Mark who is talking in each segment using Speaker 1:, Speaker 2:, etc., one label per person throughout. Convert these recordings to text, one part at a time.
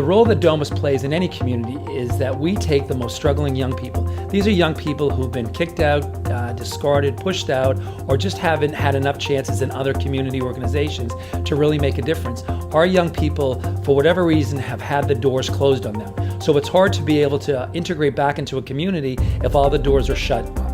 Speaker 1: The role that Domus plays in any community is that we take the most struggling young people. These are young people who've been kicked out, discarded, pushed out, or just haven't had enough chances in other community organizations to really make a difference. Our young people, for whatever reason, have had the doors closed on them. So it's hard to be able to integrate back into a community if all the doors are shut on them.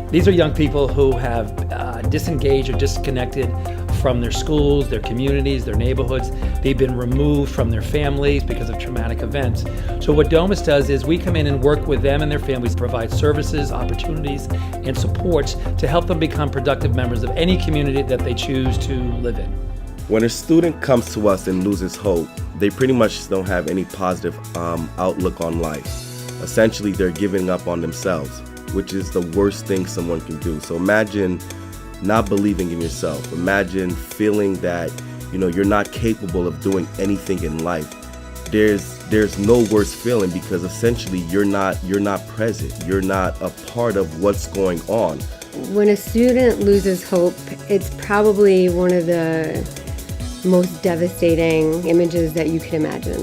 Speaker 1: These are young people who have disengaged or disconnected from their schools, their communities, their neighborhoods. They've been removed from their families because of traumatic events. So what Domus does is we come in and work with them and their families, provide services, opportunities, and supports to help them become productive members of any community that they choose to live in.
Speaker 2: When a student comes to us and loses hope, they pretty much don't have any positive outlook on life. Essentially, they're giving up on themselves, which is the worst thing someone can do. So imagine not believing in yourself. Imagine feeling that, you're not capable of doing anything in life. There's no worse feeling because essentially you're not present. You're not a part of what's going on.
Speaker 3: When a student loses hope, it's probably one of the most devastating images that you could imagine.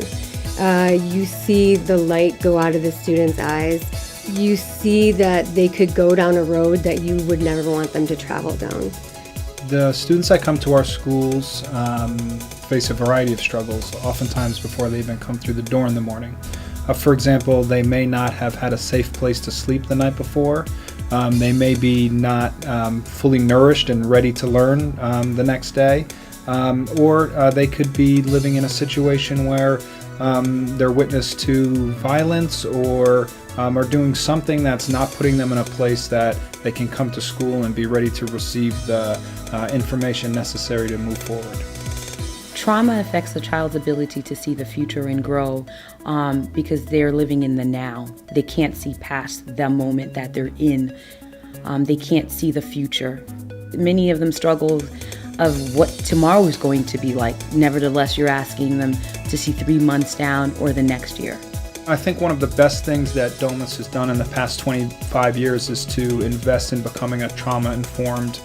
Speaker 3: You see the light go out of the student's eyes. You see that they could go down a road that you would never want them to travel down.
Speaker 4: The students that come to our schools face a variety of struggles, oftentimes before they even come through the door in the morning. For example, they may not have had a safe place to sleep the night before. They may be not fully nourished and ready to learn the next day. Or they could be living in a situation where they're witness to violence or are doing something that's not putting them in a place that they can come to school and be ready to receive the information necessary to move forward.
Speaker 5: Trauma affects a child's ability to see the future and grow because they're living in the now. They can't see past the moment that they're in. They can't see the future. Many of them struggle of what tomorrow is going to be like. Nevertheless, you're asking them to see 3 months down or the next year.
Speaker 4: I think one of the best things that Domus has done in the past 25 years is to invest in becoming a trauma-informed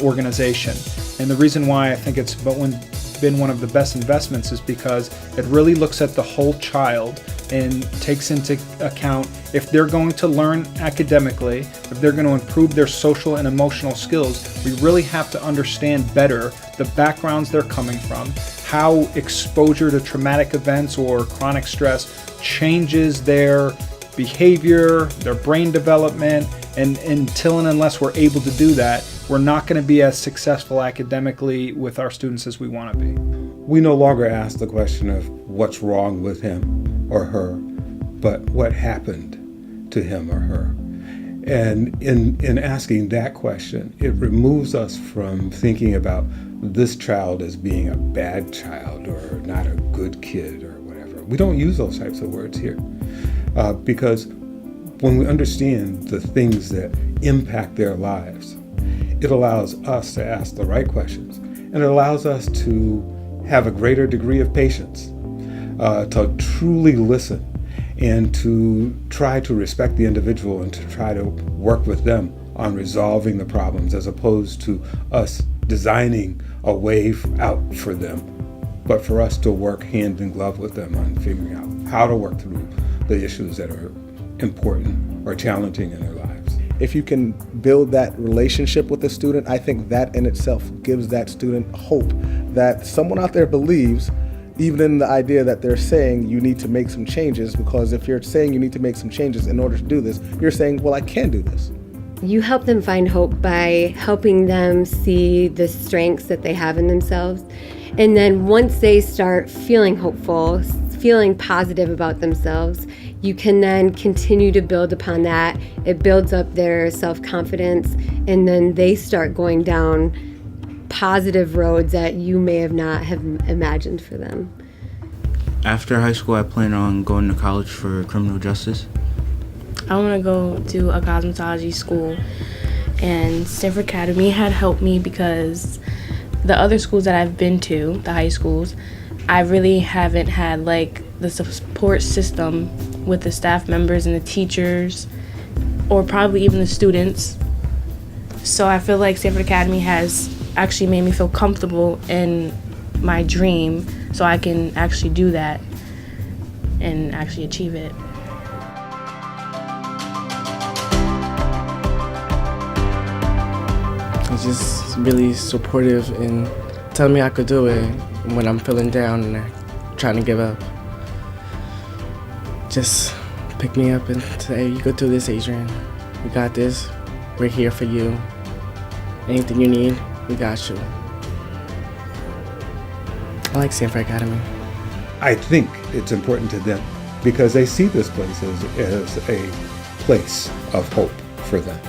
Speaker 4: organization. And the reason why I think it's been one of the best investments is because it really looks at the whole child and takes into account if they're going to learn academically, if they're going to improve their social and emotional skills, we really have to understand better the backgrounds they're coming from, how exposure to traumatic events or chronic stress changes their behavior, their brain development, and until and unless we're able to do that, we're not going to be as successful academically with our students as we want to be.
Speaker 6: We no longer ask the question of what's wrong with him or her, but what happened to him or her. And in asking that question, it removes us from thinking about this child as being a bad child or not a good kid or whatever. We don't use those types of words here because when we understand the things that impact their lives, it allows us to ask the right questions, and it allows us to have a greater degree of patience, to truly listen, and to try to respect the individual and to try to work with them on resolving the problems, as opposed to us designing a way out for them, but for us to work hand in glove with them on figuring out how to work through the issues that are important or challenging in their lives.
Speaker 7: If you can build that relationship with the student, I think that in itself gives that student hope that someone out there believes, even in the idea that they're saying you need to make some changes, because if you're saying you need to make some changes in order to do this, you're saying, well, I can do this.
Speaker 3: You help them find hope by helping them see the strengths that they have in themselves. And then once they start feeling hopeful, feeling positive about themselves, you can then continue to build upon that. It builds up their self-confidence, and then they start going down positive roads that you may have not have imagined for them.
Speaker 8: After high school, I plan on going to college for criminal justice.
Speaker 9: I want to go to a cosmetology school, and Stanford Academy had helped me because the other schools that I've been to, the high schools, I really haven't had like the support system with the staff members and the teachers, or probably even the students, So I feel like Stanford Academy has actually made me feel comfortable in my dream, so I can actually do that and actually achieve it.
Speaker 10: It's just really supportive and telling me I could do it when I'm feeling down and trying to give up. Just pick me up and say, you could do this, Adrian. We got this. We're here for you. Anything you need, we got you. I like Stanford Academy.
Speaker 6: I think it's important to them because they see this place as a place of hope for them.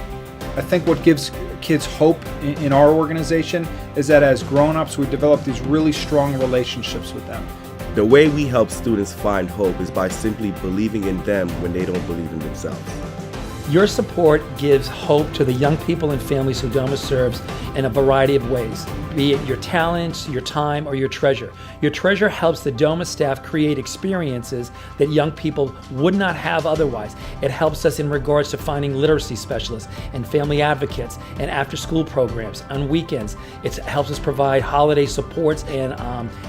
Speaker 4: I think what gives kids hope in our organization is that as grown-ups, we develop these really strong relationships with them.
Speaker 2: The way we help students find hope is by simply believing in them when they don't believe in themselves.
Speaker 1: Your support gives hope to the young people and families who Domus serves in a variety of ways, be it your talents, your time, or your treasure. Your treasure helps the Domus staff create experiences that young people would not have otherwise. It helps us in regards to finding literacy specialists and family advocates and after-school programs on weekends. It helps us provide holiday supports and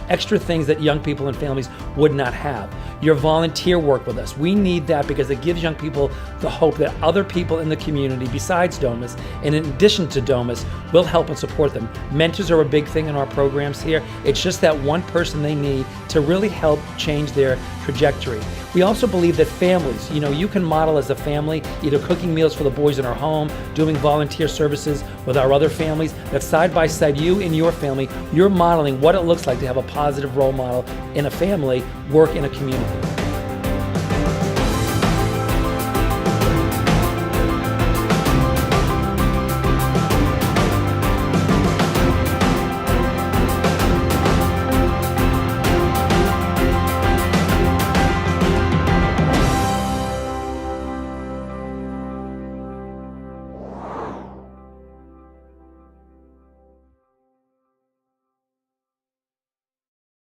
Speaker 1: extra things that young people and families would not have. Your volunteer work with us, we need that because it gives young people the hope that other people in the community besides Domus and in addition to Domus will help and support them. Mentors are a big thing in our programs here. It's just that one person they need to really help change their trajectory. We also believe that families, you can model as a family, either cooking meals for the boys in our home, doing volunteer services with our other families, that side by side, you and your family, you're modeling what it looks like to have a positive role model in a family, work in a community.